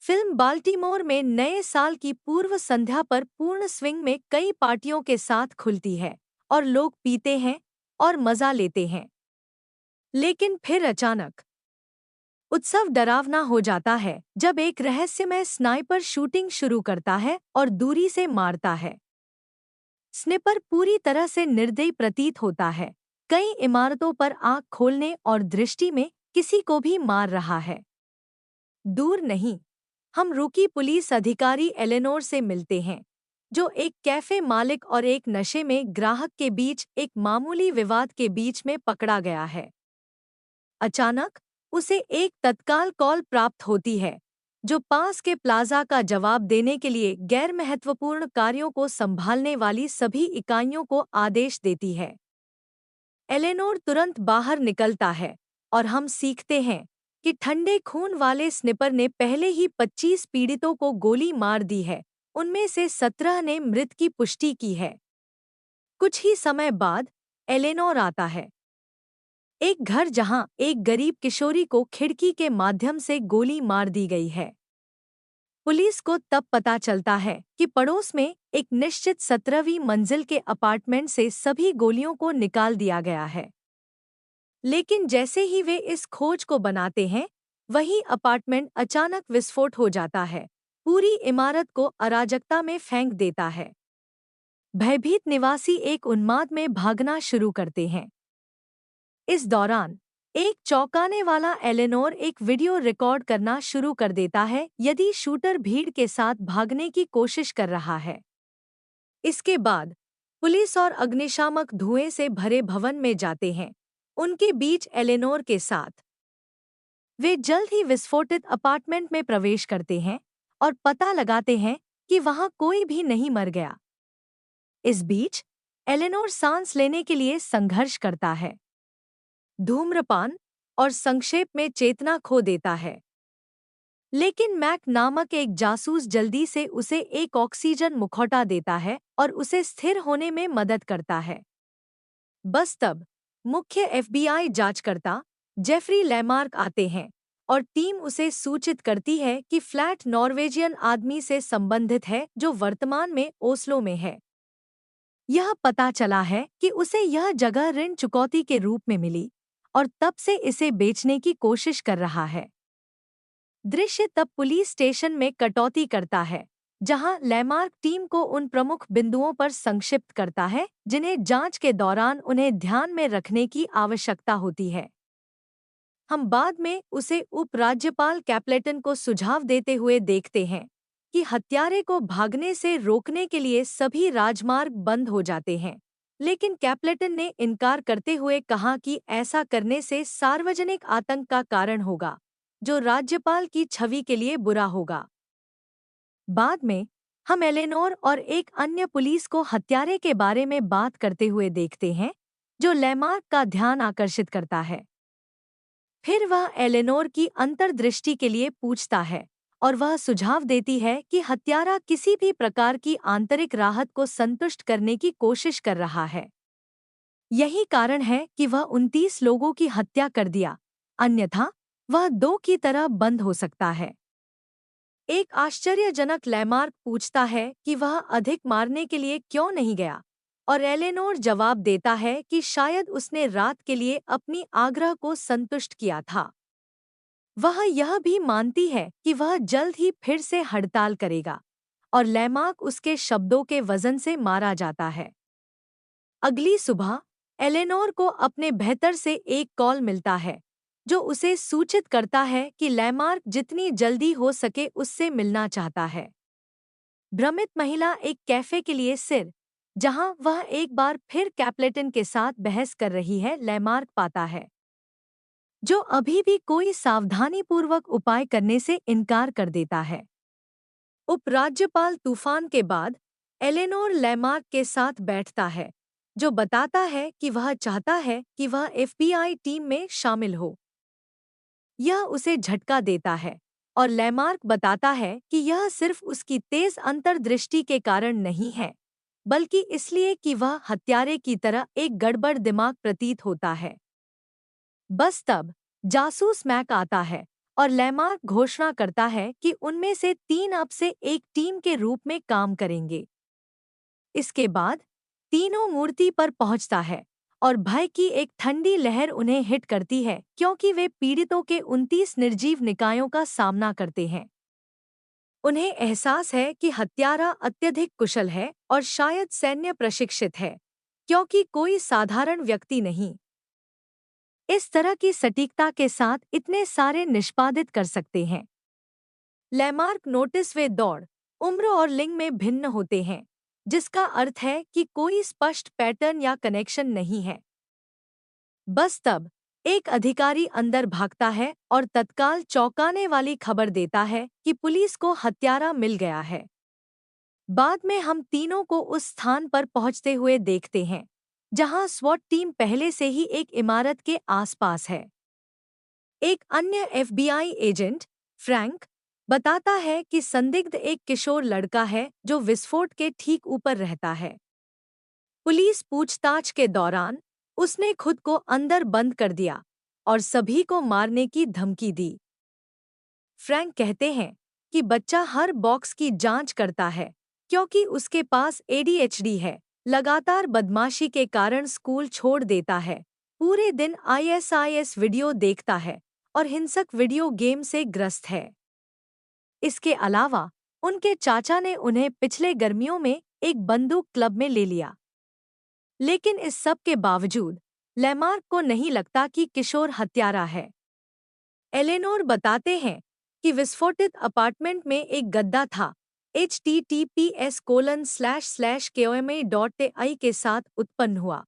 Film Baltimore में नए साल की पूर्व संध्या पर पूर्ण स्विंग में कई पार्टियों के साथ खुलती है और लोग पीते हैं और मजा लेते हैं। लेकिन फिर अचानक उत्सव डरावना हो जाता है जब एक रहस्यमय स्नाइपर शूटिंग शुरू करता है और दूरी से मारता है। स्निपर पूरी तरह से निर्दयी प्रतीत होता है, कई इमारतों पर आंख खोलने और दृष्टि में किसी को भी मार रहा है। दूर नहीं, हम रुकी पुलिस अधिकारी एलेनोर से मिलते हैं, जो एक कैफे मालिक और एक नशे में ग्राहक के बीच एक मामूली विवाद के बीच में पकड़ा गया है। अचानक उसे एक तत्काल कॉल प्राप्त होती है, जो पास के प्लाजा का जवाब देने के लिए गैर महत्वपूर्ण कार्यों को संभालने वाली सभी इकाइयों को आदेश देती है। एलेनोर तुरंत बाहर निकलता है और हम सीखते हैं कि ठंडे खून वाले स्निपर ने पहले ही 25 पीड़ितों को गोली मार दी है, उनमें से 17 ने मृत की पुष्टि की है। कुछ ही समय बाद एलेनोर आता है, एक घर जहां एक गरीब किशोरी को खिड़की के माध्यम से गोली मार दी गई है। पुलिस को तब पता चलता है कि पड़ोस में एक निश्चित 17वीं मंजिल के अपार्टमेंट से सभी गोलियों को निकाल दिया गया है। लेकिन जैसे ही वे इस खोज को बनाते हैं, वही अपार्टमेंट अचानक विस्फोट हो जाता है, पूरी इमारत को अराजकता में फेंक देता है। भयभीत निवासी एक उन्माद में भागना शुरू करते हैं। इस दौरान एक चौंकाने वाला एलेनोर एक वीडियो रिकॉर्ड करना शुरू कर देता है यदि शूटर भीड़ के साथ भागने की कोशिश कर रहा है। इसके बाद पुलिस और अग्निशामक धुएं से भरे भवन में जाते हैं, उनके बीच एलेनोर के साथ। वे जल्द ही विस्फोटित अपार्टमेंट में प्रवेश करते हैं और पता लगाते हैं कि वहां कोई भी नहीं मर गया। इस बीच एलेनोर सांस लेने के लिए संघर्ष करता है, धूम्रपान और संक्षेप में चेतना खो देता है। लेकिन मैक नामक एक जासूस जल्दी से उसे एक ऑक्सीजन मुखौटा देता है और उसे स्थिर होने में मदद करता है। बस तब मुख्य एफबीआई जांचकर्ता जेफरी लेमार्क आते हैं और टीम उसे सूचित करती है कि फ्लैट नॉर्वेजियन आदमी से संबंधित है जो वर्तमान में ओस्लो में है। यह पता चला है कि उसे यह जगह ऋण चुकौती के रूप में मिली और तब से इसे बेचने की कोशिश कर रहा है। दृश्य तब पुलिस स्टेशन में कटौती करता है, जहां लेमार्क टीम को उन प्रमुख बिंदुओं पर संक्षिप्त करता है जिन्हें जांच के दौरान उन्हें ध्यान में रखने की आवश्यकता होती है। हम बाद में उसे उपराज्यपाल कैप्लेटन को सुझाव देते हुए देखते हैं कि हत्यारे को भागने से रोकने के लिए सभी राजमार्ग बंद हो जाते हैं, लेकिन कैप्लेटन ने इनकार करते हुए कहा कि ऐसा करने से सार्वजनिक आतंक का कारण होगा, जो राज्यपाल की छवि के लिए बुरा होगा। बाद में हम एलेनोर और एक अन्य पुलिस को हत्यारे के बारे में बात करते हुए देखते हैं, जो लेमार्क का ध्यान आकर्षित करता है। फिर वह एलेनोर की अंतर्दृष्टि के लिए पूछता है और वह सुझाव देती है कि हत्यारा किसी भी प्रकार की आंतरिक राहत को संतुष्ट करने की कोशिश कर रहा है। यही कारण है कि वह 29 लोगों की हत्या कर दिया, अन्यथा वह 2 की तरह बंद हो सकता है। एक आश्चर्यजनक लेमार्क पूछता है कि वह अधिक मारने के लिए क्यों नहीं गया, और एलेनोर जवाब देता है कि शायद उसने रात के लिए अपनी आग्रह को संतुष्ट किया था। वह यह भी मानती है कि वह जल्द ही फिर से हड़ताल करेगा, और लेमार्क उसके शब्दों के वजन से मारा जाता है। अगली सुबह एलेनोर को अपने बेहतर से एक कॉल मिलता है, जो उसे सूचित करता है कि लेमार्क जितनी जल्दी हो सके उससे मिलना चाहता है। भ्रमित महिला एक कैफे के लिए सिर, जहां वह एक बार फिर कैप्लेटन के साथ बहस कर रही है, लेमार्क पाता है, जो अभी भी कोई सावधानीपूर्वक उपाय करने से इनकार कर देता है। उपराज्यपाल तूफान के बाद एलेनोर लेमार्क के साथ बैठता है, जो बताता है कि वह चाहता है कि वह एफबीआई टीम में शामिल हो। यह उसे झटका देता है और लेमार्क बताता है कि यह सिर्फ उसकी तेज अंतर्दृष्टि के कारण नहीं है, बल्कि इसलिए कि वह हत्यारे की तरह एक गड़बड़ दिमाग प्रतीत होता है। बस तब जासूस मैक आता है और लैमार्क घोषणा करता है कि उनमें से 3 अब से एक टीम के रूप में काम करेंगे। इसके बाद तीनों मूर्ति पर पहुंचता है और भय की एक ठंडी लहर उन्हें हिट करती है क्योंकि वे पीड़ितों के 29 निर्जीव निकायों का सामना करते हैं। उन्हें एहसास है कि हत्यारा अत्यधिक कुशल है और शायद सैन्य प्रशिक्षित है, क्योंकि कोई साधारण व्यक्ति नहीं इस तरह की सटीकता के साथ इतने सारे निष्पादित कर सकते हैं। लैमार्क नोटिस वे दौड़, उम्र और लिंग में भिन्न होते हैं, जिसका अर्थ है कि कोई स्पष्ट पैटर्न या कनेक्शन नहीं है। बस तब एक अधिकारी अंदर भागता है और तत्काल चौंकाने वाली खबर देता है कि पुलिस को हत्यारा मिल गया है। बाद में हम तीनों को उस स्थान पर पहुंचते हुए देखते हैं जहां स्वॉट टीम पहले से ही एक इमारत के आसपास है। एक अन्य एफबीआई एजेंट, फ्रैंक, बताता है कि संदिग्ध एक किशोर लड़का है जो विस्फोट के ठीक ऊपर रहता है। पुलिस पूछताछ के दौरान उसने खुद को अंदर बंद कर दिया और सभी को मारने की धमकी दी। फ्रैंक कहते हैं कि बच्चा हर बॉक्स की जांच करता है क्योंकि उसके पास एडीएचडी है, लगातार बदमाशी के कारण स्कूल छोड़ देता है, पूरे दिन आईएसआईएस वीडियो देखता है और हिंसक वीडियो गेम से ग्रस्त है। इसके अलावा उनके चाचा ने उन्हें पिछले गर्मियों में एक बंदूक क्लब में ले लिया। लेकिन इस सब के बावजूद लैमार्क को नहीं लगता कि किशोर हत्यारा है। एलेनोर बताते हैं कि विस्फोटित अपार्टमेंट में एक गद्दा था, https://koma.ai के साथ उत्पन्न हुआ।